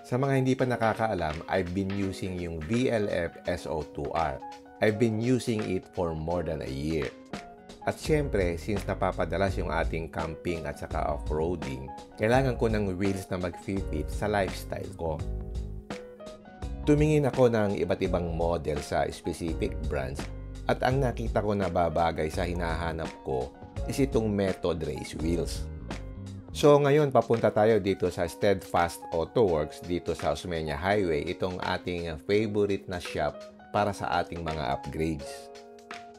Sa mga hindi pa nakakaalam, I've been using yung VLF SO2R. I've been using it for more than a year. At syempre, since napapadalas yung ating camping at saka off-roading, kailangan ko ng wheels na mag-fit sa lifestyle ko. Tumingin ako ng iba't ibang model sa specific brands at ang nakita ko na babagay sa hinahanap ko is itong Method Race Wheels. So ngayon papunta tayo dito sa Steadfast Auto Works dito sa Osmeña Highway, itong ating favorite na shop para sa ating mga upgrades.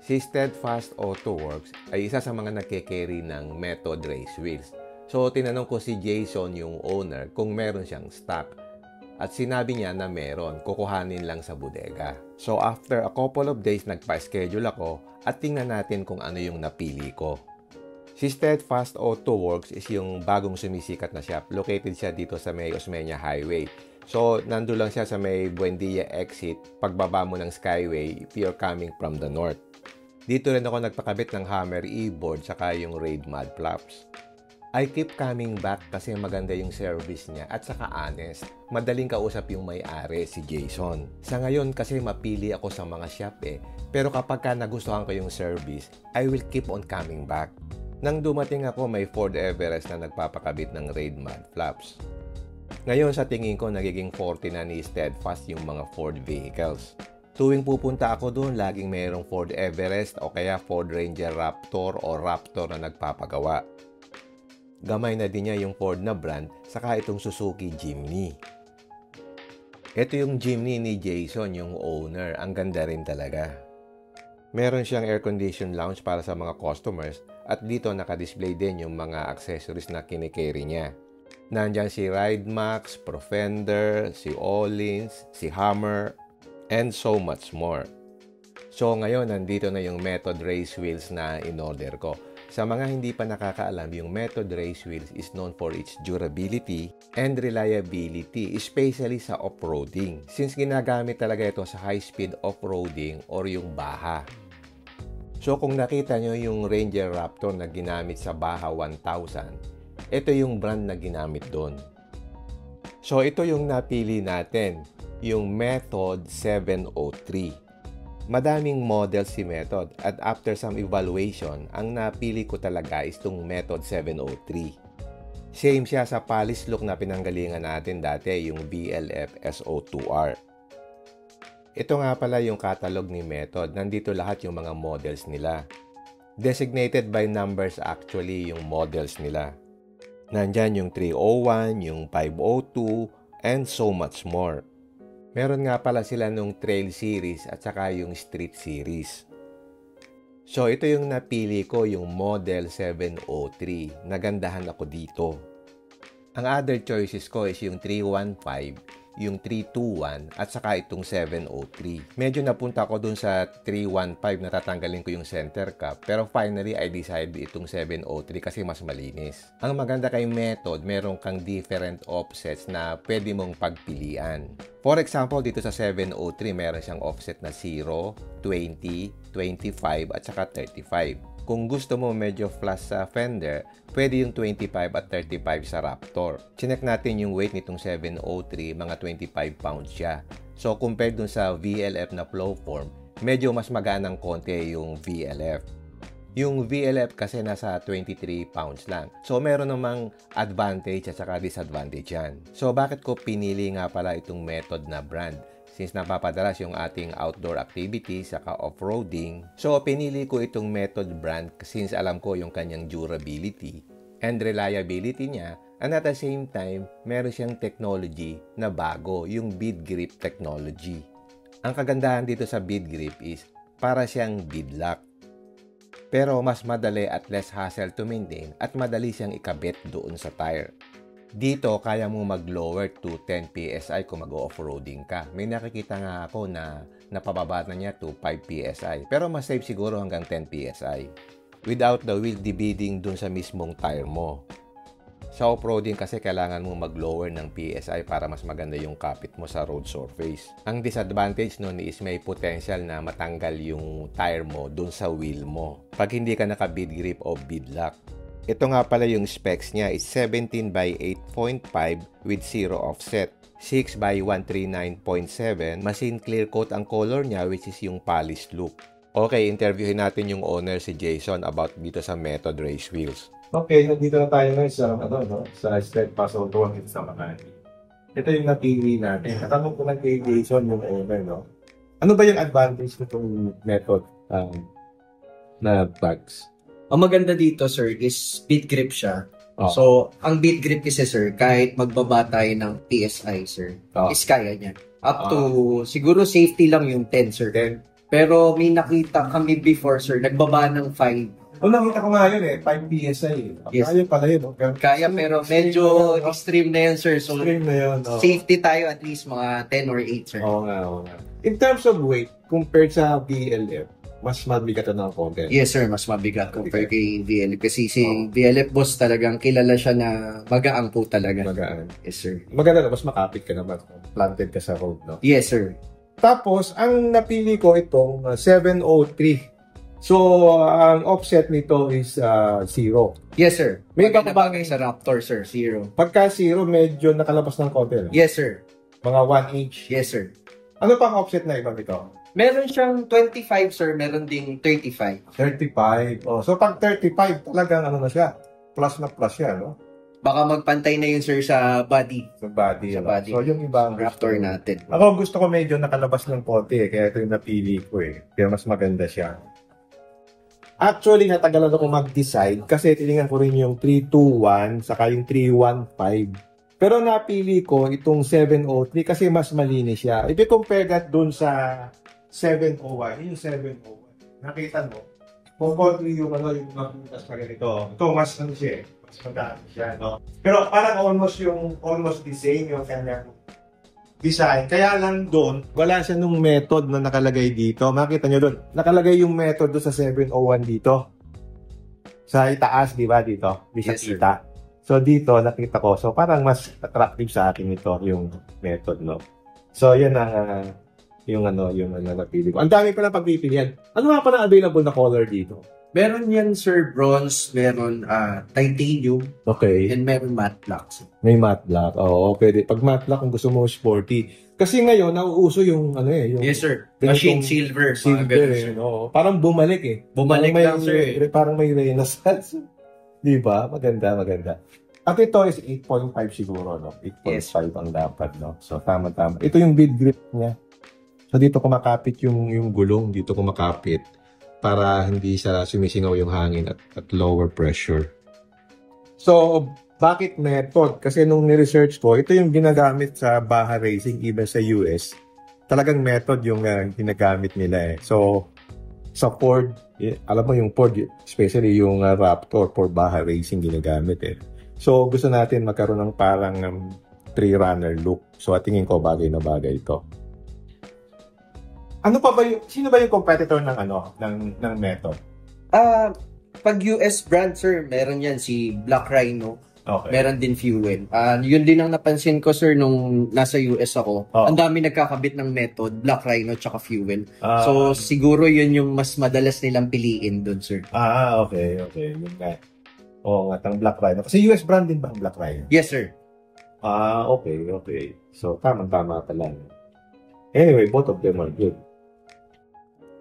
Si Steadfast Auto Works ay isa sa mga nagke-carry ng Method Race Wheels. So tinanong ko si Jason, yung owner, kung meron siyang stock. At sinabi niya na meron, kukuhanin lang sa bodega. So after a couple of days, nagpa-schedule ako at tingnan natin kung ano yung napili ko. Si Steadfast Auto Works is yung bagong sumisikat na shop. Located siya dito sa may Osmeña Highway. So nandun lang siya sa may Buendia exit, pagbaba mo ng Skyway if you're coming from the north. Dito rin ako nagpakabit ng Hammer E-board saka yung Raid Mud Flaps. I keep coming back kasi maganda yung service niya at saka honest. Madaling kausap yung may-ari, si Jason. Sa ngayon kasi mapili ako sa mga shop pero kapag ka nagustuhan ko yung service, I will keep on coming back. Nang dumating ako, may Ford Everest na nagpapakabit ng Raid Mud Flaps. Ngayon sa tingin ko nagiging 40 na ni Steadfast yung mga Ford vehicles. Tuwing pupunta ako doon, laging mayroong Ford Everest o kaya Ford Ranger Raptor o Raptor na nagpapagawa. Gamay na din niya yung Ford na brand, saka itong Suzuki Jimny. Ito yung Jimny ni Jason, yung owner. Ang ganda rin talaga. Meron siyang air-conditioned lounge para sa mga customers at dito nakadisplay din yung mga accessories na kinikerry niya. Nandyan si Ridemax, Profender, si Öhlins, si Hammer, and so much more. So ngayon, nandito na yung Method Race Wheels na in-order ko. Sa mga hindi pa nakakaalam, yung Method Race Wheels is known for its durability and reliability, especially sa off-roading. Since ginagamit talaga ito sa high-speed off-roading or yung Baja. So kung nakita nyo yung Ranger Raptor na ginamit sa Baja 1000, ito yung brand na ginamit doon. So ito yung napili natin, yung Method 703. Madaming model si Method at after some evaluation, ang napili ko talaga is itong Method 703. Same siya sa polish look na pinanggalingan natin dati, yung VLF SO2R. Ito nga pala yung catalog ni Method. Nandito lahat yung mga models nila. Designated by numbers actually yung models nila. Nandyan yung 301, yung 502, and so much more. Meron nga pala sila nung Trail Series at saka yung Street Series. So ito yung napili ko, yung Model 703. Nagandahan ako dito. Ang other choices ko is yung 315, yung 321 at saka itong 703. Medyo napunta ako dun sa 315 na tatanggalin ko yung center cap, pero finally I decided itong 703 kasi mas malinis. Ang maganda kay Method, meron kang different offsets na pwede mong pagpilian. For example, dito sa 703 meron siyang offset na 0, 20, 25 at saka 35. Kung gusto mo medyo flush sa fender, pwede yung 25 at 35 sa Raptor. Chinek natin yung weight nitong 703, mga 25 pounds siya. So compared dun sa VLF na Flowform, medyo mas maganang konti yung VLF. Yung VLF kasi nasa 23 pounds lang. So meron namang advantage at saka disadvantage yan. So bakit ko pinili nga pala itong Method na brand? Since napapadalas yung ating outdoor activities saka off-roading. So pinili ko itong Method brand since alam ko yung kanyang durability and reliability niya. And at the same time, meron siyang technology na bago, yung bead grip technology. Ang kagandahan dito sa bead grip is para siyang beadlock. Pero mas madali at less hassle to maintain at madali siyang ikabit doon sa tire. Dito, kaya mo mag-lower to 10 PSI kung mag-off-roading ka. May nakikita nga ako na napababa na niya to 5 PSI. Pero mas safe siguro hanggang 10 PSI. Without the wheel debeading dun sa mismong tire mo. Sa off-roading kasi kailangan mo mag-lower ng PSI para mas maganda yung kapit mo sa road surface. Ang disadvantage nun is may potential na matanggal yung tire mo dun sa wheel mo. Pag hindi ka naka-bead grip o bead lock. Ito nga pala yung specs niya is 17 by 8.5 with 0 offset. 6 by 139.7, machine clear coat ang color niya which is yung polished look. Okay, interviewin natin yung owner si Jason about dito sa Method Race Wheels. Okay, nandito na tayo ngayon sa, sa Steadfast Auto sa Makati. Ito yung napili natin. Katanong ko lang kay Jason yung owner, no? Ano ba yung advantage nitong method na bags? Ang maganda dito, sir, is bead grip siya. Oh. So, ang bead grip kasi, sir, kahit magbaba tayo ng PSI, sir, is kaya niya. Up to, siguro safety lang yung 10, sir. 10. Pero may nakita kami before, sir, nagbaba ng 5. Nakita ko nga yun 5 PSI. Yes. Kaya pala yun. Kaya, pero medyo extreme na yun, sir. So, extreme na yun. safety tayo at least mga 10 or 8, sir. Oo nga. In terms of weight, compared sa BLF, mas mabigat na ng konti. Yes, sir. Mas mabigat compared kay VLF. Kasi si VLF boss talagang kilala siya na magaang po talaga. Magaan. Yes, sir. Maganda na, mas makapit ka naman. Planted ka sa road, no? Yes, sir. Tapos, ang napili ko itong 703. So, ang offset nito is 0. Yes, sir. May Maganda bababa- bagay sa Raptor, sir. 0. Pagka 0, medyo nakalabas ng konti. No? Yes, sir. Mga 1 inch. Yes, sir. Ano pang offset na iba nito? Meron siyang 25, sir. Meron ding 35. 35. Oh, so, pag 35, talagang ano na siya. Plus na plus siya, no? Baka magpantay na yun, sir, sa body. Sa body. Sa no? body. So, yung iba ang Raptor gusto. natin. Ako gusto ko medyo nakalabas ng konti kaya ito yung napili ko Kaya mas maganda siya. Actually, natagalan ako mag-decide kasi tinignan ko rin yung 321 saka yung 315. Pero napili ko itong 703 kasi mas malinis siya. If you compare that dun sa 701, yung 701, nakita mo, kumpotri yung yung napuntas pa ganito. Ito, mas siya mas madami siya, no? Pero parang almost the same yung kanyang design. Kaya lang doon, wala siya nung method na nakalagay dito. Makita nyo doon, nakalagay yung method doon sa 701 dito. Sa itaas, di ba, dito? Di siya Yes, sir. kita. So, dito, nakita ko. So, parang mas attractive sa akin ito, yung method, no? So, yan ang yung napili ko. Ang dami pa lang pagpipilian. Ano nga pa na available na color dito? Meron yan, sir, bronze. Meron titanium. Okay. And meron matte black, sir. May matte black. Oo, pwede. Pag matte black, kung gusto mo sporty. Kasi ngayon, nauuso yung yung Yes, sir. ganitong Machine silver. mga silver ganun, sir. no? Parang bumalik Bumalik parang lang, sir. Parang may renaissance. Di ba? Maganda. At ito is 8.5 siguro, no? 8.5 Yes. ang dapat, no? So, tama-tama. Ito yung bead grip niya. So, dito kumakapit yung gulong. Dito kumakapit para hindi siya sumisingaw yung hangin at lower pressure. So, bakit method? Kasi nung ni-research ko, ito yung ginagamit sa Baja Racing, even sa US. Talagang method yung ginagamit nila So, sa Ford, alam mo yung Ford, especially yung Raptor for Baja Racing ginagamit So, gusto natin magkaroon ng parang three-runner look. So, tingin ko bagay na bagay ito. Ano pa ba sino ba yung competitor ng method? Pag US brand, sir, meron yan si Black Rhino. Okay. Meron din Fuel. Yun din ang napansin ko, sir, nung nasa US ako. Oh. Ang dami nagkakabit ng method, Black Rhino tsaka Fuel. So, siguro yun yung mas madalas nilang piliin doon, sir. Okay. Yun nga. Oo nga, ang Black Rhino. Kasi US brand din ba ang Black Rhino? Yes, sir. Okay. So, tama pala. Anyway, both of them are good.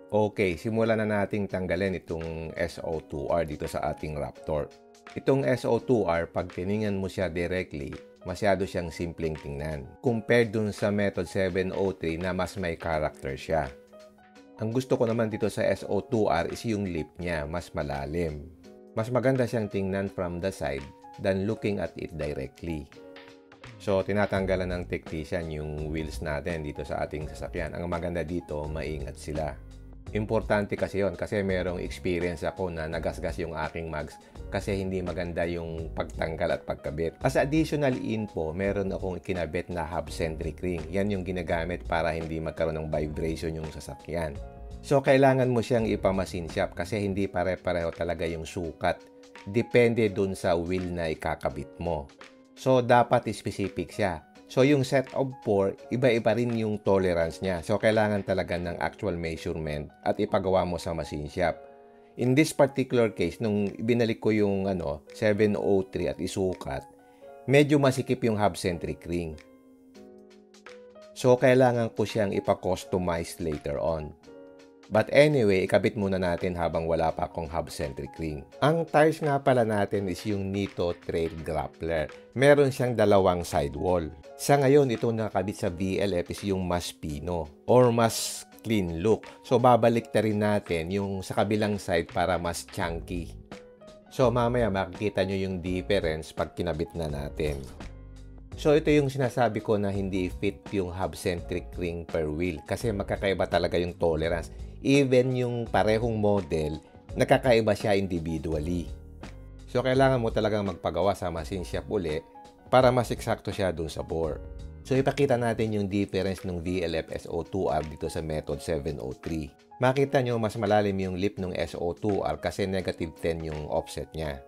Okay, simulan na nating tanggalin itong SO2R dito sa ating Raptor. Itong SO2R, pag tiningnan mo siya directly, masyado siyang simpleng tingnan. Compared dun sa Method 703 na mas may character siya. Ang gusto ko naman dito sa SO2R is yung lip niya, mas malalim. Mas maganda siyang tingnan from the side than looking at it directly. So, tinatanggalan ng technician yung wheels natin dito sa ating sasakyan. Ang maganda dito, maingat sila. Importante kasi yon kasi merong experience ako na nagasgas yung aking mags kasi hindi maganda yung pagtanggal at pagkabit. As additional info, meron akong kinabit na hub-centric ring. Yan yung ginagamit para hindi magkaroon ng vibration yung sasakyan. So, kailangan mo siyang ipamasin shop kasi hindi pare-pareho talaga yung sukat. Depende dun sa wheel na ikakabit mo. So, dapat specific siya. So, yung set of 4, iba-iba rin yung tolerance niya. So, kailangan talaga ng actual measurement at ipagawa mo sa machine shop. In this particular case, nung binalik ko yung 703 at isukat, medyo masikip yung hub-centric ring. So, kailangan ko siyang ipa-customize later on. But anyway, ikabit muna natin habang wala pa akong hub-centric ring. Ang tires nga pala natin is yung Nitto Trail Grappler. Meron siyang dalawang sidewall. Sa ngayon, ito nakabit sa VLF is yung mas pino or mas clean look. So, babalik na rin natin yung sa kabilang side para mas chunky. So, mamaya makikita nyo yung difference pag kinabit na natin. So, ito yung sinasabi ko na hindi fit yung hub-centric ring per wheel kasi magkakaiba talaga yung tolerance. Even yung parehong model, nakakaiba siya individually. So, kailangan mo talagang magpagawa sa machine shop uli para mas eksakto siya dun sa bore. So, ipakita natin yung difference ng VLF SO2R dito sa method 703. Makita nyo mas malalim yung lip ng SO2R kasi negative 10 yung offset niya.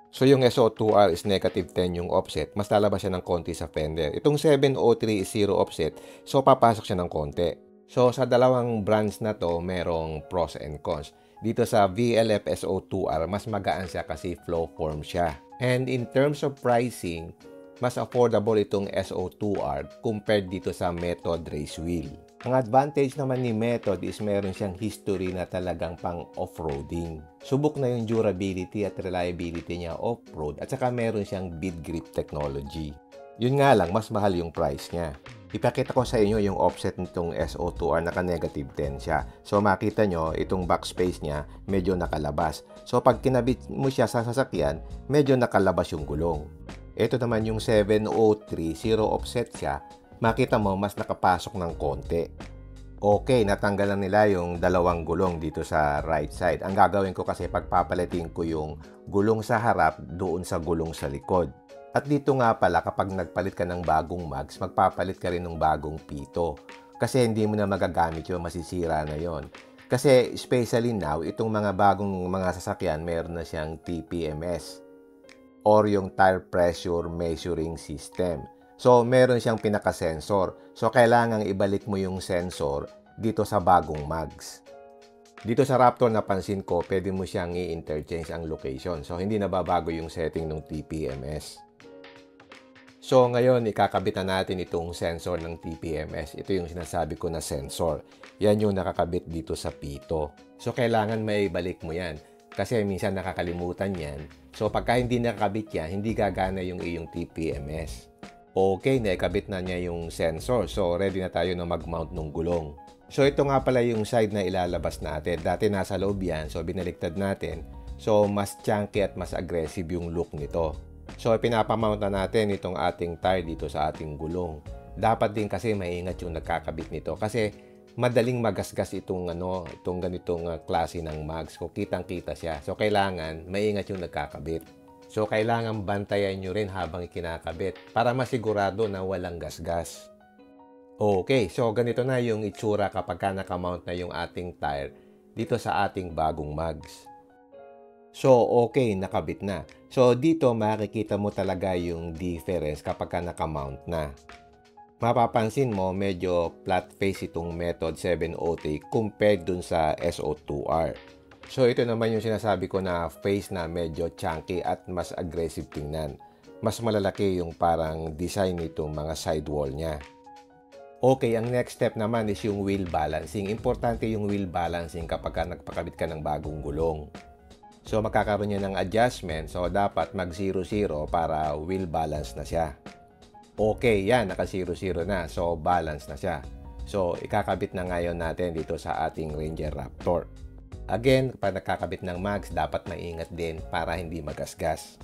So, yung SO2R is negative 10 yung offset, mas lalabas siya ng konti sa fender. Itong 703 is 0 offset, so papasok siya ng konti. So, sa dalawang brands na to, merong pros and cons. Dito sa VLF SO2R, mas magaan siya kasi flow form siya. And in terms of pricing, mas affordable itong SO2R compared dito sa Method race wheel. Ang advantage naman ni Method is meron siyang history na talagang pang off-roading. Subok na yung durability at reliability niya off-road at saka meron siyang bead grip technology. Yun nga lang, mas mahal yung price niya. Ipakita ko sa inyo yung offset nitong SO2R, naka-negative 10 siya. So makita nyo, itong backspace niya medyo nakalabas. So pag kinabit mo siya sa sasakyan, medyo nakalabas yung gulong. Ito naman yung 703, 0 offset siya. Makita mo, mas nakapasok ng konti. Okay, natanggalan nila yung dalawang gulong dito sa right side. Ang gagawin ko kasi pagpapalitin ko yung gulong sa harap doon sa gulong sa likod. At dito nga pala, kapag nagpalit ka ng bagong mags, magpapalit ka rin ng bagong pito. Kasi hindi mo na magagamit yun, masisira na yon. Kasi especially now, itong mga bagong mga sasakyan, meron na siyang TPMS or yung tire pressure measuring system. So, meron siyang pinaka-sensor. So, kailangang ibalik mo yung sensor dito sa bagong mags. Dito sa Raptor, napansin ko, pwede mo siyang i-interchange ang location. So, hindi nababago yung setting ng TPMS. So, ngayon, ikakabit na natin itong sensor ng TPMS. Ito yung sinasabi ko na sensor. Yan yung nakakabit dito sa pito. So, kailangan may balik mo yan. Kasi minsan nakakalimutan yan. So, pagka hindi nakakabit yan, hindi gagana yung iyong TPMS. Okay, naikabit na niya yung sensor. So, ready na tayo na mag-mount ng gulong. So, ito nga pala yung side na ilalabas natin. Dati nasa loob yan. So, binaliktad natin. So, mas chunky at mas aggressive yung look nito. So, pinapamount na natin itong ating tire dito sa ating gulong. Dapat din kasi maingat yung nagkakabit nito. Kasi, madaling magasgas itong ganitong klase ng mags. Kung kitang-kita siya. So, kailangan maingat yung nagkakabit. So, kailangan bantayan nyo rin habang kinakabit para masigurado na walang gasgas. Okay, so ganito na yung itsura kapag nakamount na yung ating tire dito sa ating bagong mags. So, okay, nakabit na. So, dito makikita mo talaga yung difference kapag nakamount na. Mapapansin mo, medyo flat face itong Method 703 compared dun sa SO2R. So, ito naman yung sinasabi ko na face na medyo chunky at mas aggressive tingnan. Mas malalaki yung parang design nitong mga sidewall niya. Okay, ang next step naman is yung wheel balancing. Importante yung wheel balancing kapag nagpakabit ka ng bagong gulong. So, magkakaroon niya ng adjustment. So, dapat mag 0-0 para wheel balance na siya. Okay, yan. Naka 0-0 na. So, balance na siya. So, ikakabit na ngayon natin dito sa ating Ranger Raptor. Again, kapag nakakabit ng mags, dapat maingat din para hindi magasgas.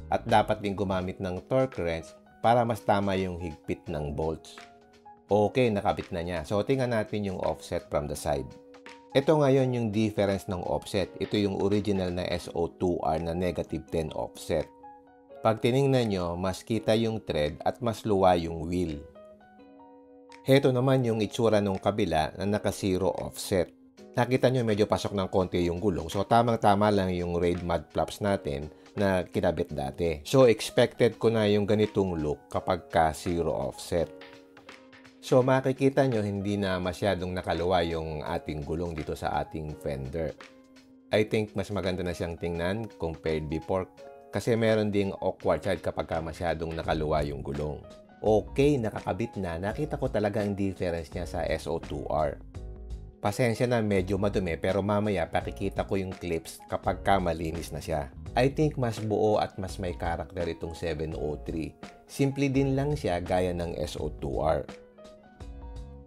At dapat din gumamit ng torque wrench para mas tama yung higpit ng bolts. Okay, nakabit na niya. So, tingnan natin yung offset from the side. Ito ngayon yung difference ng offset. Ito yung original na SO2R na negative 10 offset. Pag tiningnan nyo, mas kita yung thread at mas luwa yung wheel. Ito naman yung itsura ng kabila na naka-0 offset. Nakita nyo medyo pasok ng konti yung gulong. So, tamang-tama lang yung raid mud flaps natin na kinabit dati. So, expected ko na yung ganitong look kapag ka 0 offset. So, makikita nyo hindi na masyadong nakaluwa yung ating gulong dito sa ating fender. I think mas maganda na siyang tingnan compared before kasi meron ding awkward side kapag masyadong nakaluwa yung gulong. Okay, nakakabit na. Nakita ko talaga ang difference niya sa SO2R. Pasensya na medyo madumi pero mamaya pakikita ko yung clips kapag malinis na siya. I think mas buo at mas may karakter itong 703. Simple din lang siya gaya ng SO2R.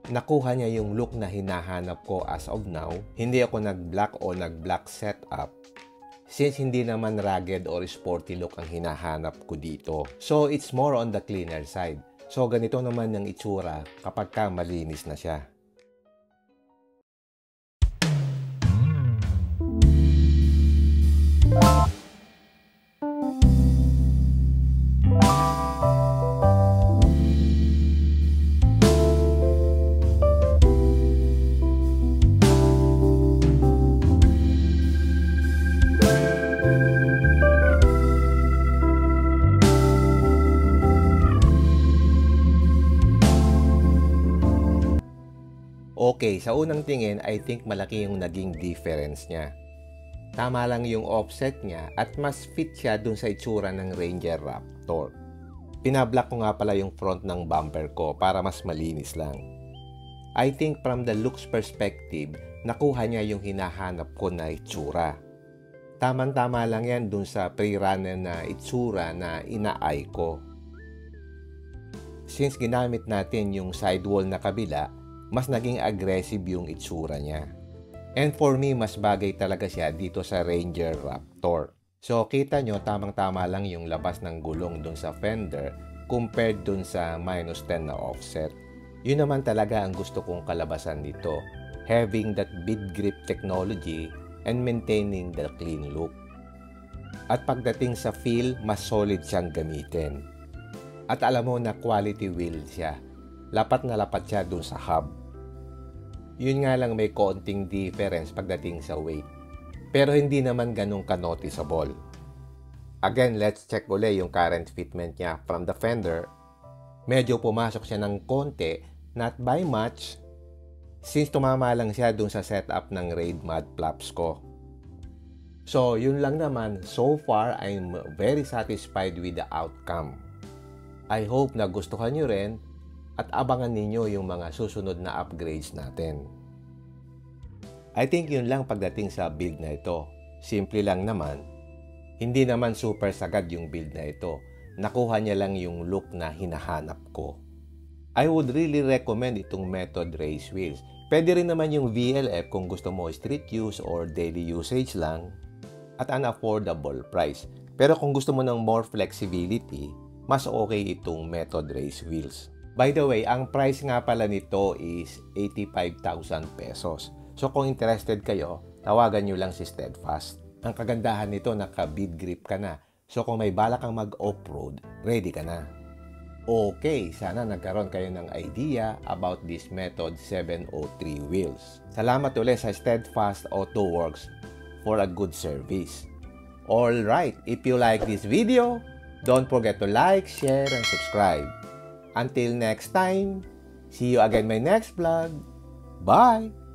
Nakuha niya yung look na hinahanap ko as of now. Hindi ako nag-black o nag-black setup since hindi naman rugged or sporty look ang hinahanap ko dito. So it's more on the cleaner side. So ganito naman yung itsura kapag malinis na siya. Okay, sa unang tingin, I think malaki yung naging difference niya. Tama lang yung offset niya at mas fit siya dun sa itsura ng Ranger Raptor. Pinablock ko nga pala yung front ng bumper ko para mas malinis lang. I think from the looks perspective, nakuha niya yung hinahanap ko na itsura. Tamang-tama lang yan dun sa pre-runner na itsura na ina-eye ko. Since ginamit natin yung sidewall na kabila, mas naging aggressive yung itsura niya. And for me, mas bagay talaga siya dito sa Ranger Raptor. So, kita nyo, tamang-tama lang yung labas ng gulong dun sa fender compared dun sa -10 na offset. Yun naman talaga ang gusto kong kalabasan dito. Having that bead grip technology and maintaining the clean look. At pagdating sa feel, mas solid siyang gamitin. At alam mo na quality wheel siya. Lapat na lapat siya dun sa hub. Yun nga lang may konting difference pagdating sa weight. Pero hindi naman ganun ka-noticeable. Again, let's check uli yung current fitment niya from the fender. Medyo pumasok siya ng konti, not by much, since tumama lang siya dun sa setup ng Raid Mud Flaps ko. So, yun lang naman. So far, I'm very satisfied with the outcome. I hope nagustuhan nyo rin at abangan ninyo yung mga susunod na upgrades natin. I think yun lang pagdating sa build na ito. Simple lang naman. Hindi naman super sagad yung build na ito. Nakuha niya lang yung look na hinahanap ko. I would really recommend itong Method Race Wheels. Pwede rin naman yung VLF kung gusto mo street use or daily usage lang at an affordable price. Pero kung gusto mo ng more flexibility, mas okay itong Method Race Wheels. By the way, ang price nga pala nito is 85,000 pesos. So kung interested kayo, tawagan nyo lang si Steadfast. Ang kagandahan nito, naka-bead grip ka na. So kung may balak kang mag-off-road, ready ka na. Okay, sana nagkaroon kayo ng idea about this Method 703 wheels. Salamat ulit sa Steadfast Auto Works for a good service. Alright, if you like this video, don't forget to like, share, and subscribe. Until next time, see you again in my next vlog. Bye!